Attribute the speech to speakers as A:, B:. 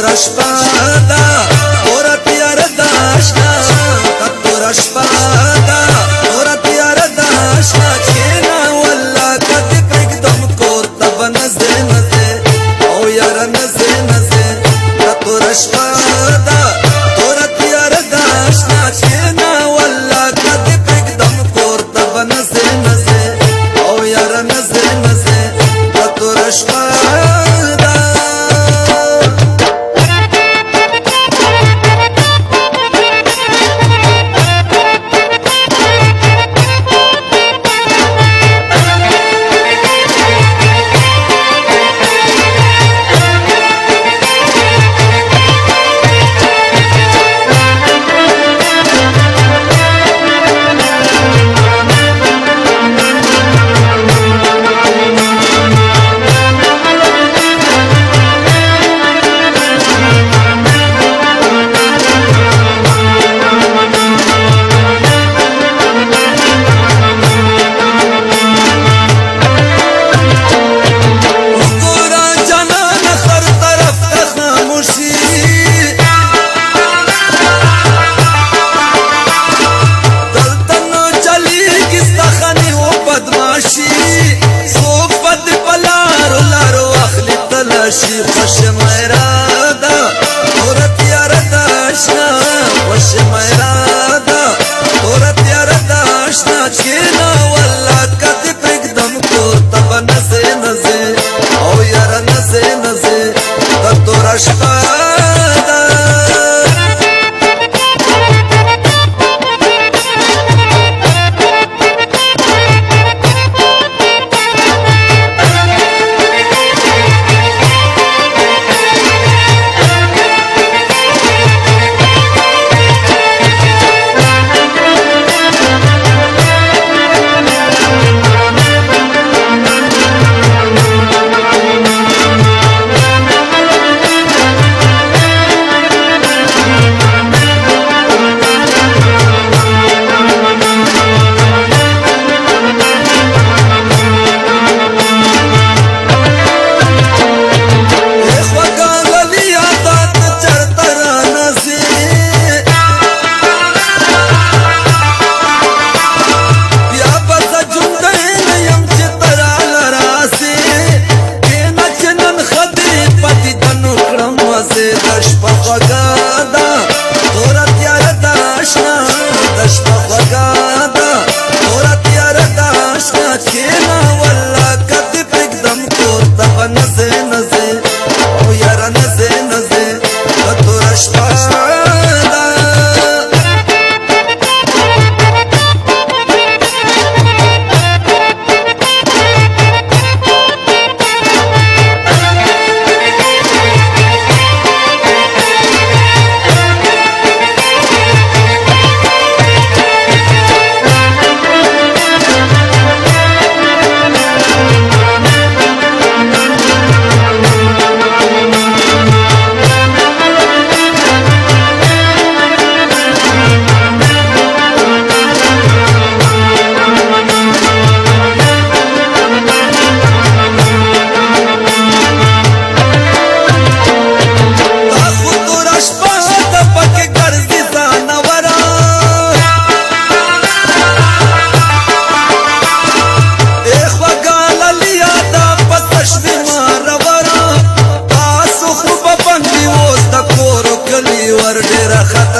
A: تور شپه ده تور تیاره ده اشنا تور شپه ده تور تیاره ده اشنا کښېنه والله که دې پرېږدم کور ته به نه ځې نه ځې او یاره نه ځې نه ځې دا تور شپه ده تور تیاره ده اشنا کښېنه والله که دې پرېږدم کور ته به نه ځې نه ځې او یاره نه ځې نه ځې دا تور شپه خوش میرا دا تور تیاره دا اشنا خوش میرا دا تور تیاره دا اشنا کښېنه والله که دې پرېږدم کور ته به نه ځې نه ځې او یاره نه ځې نه ځې دا توره شپه ده ور ډېره خطر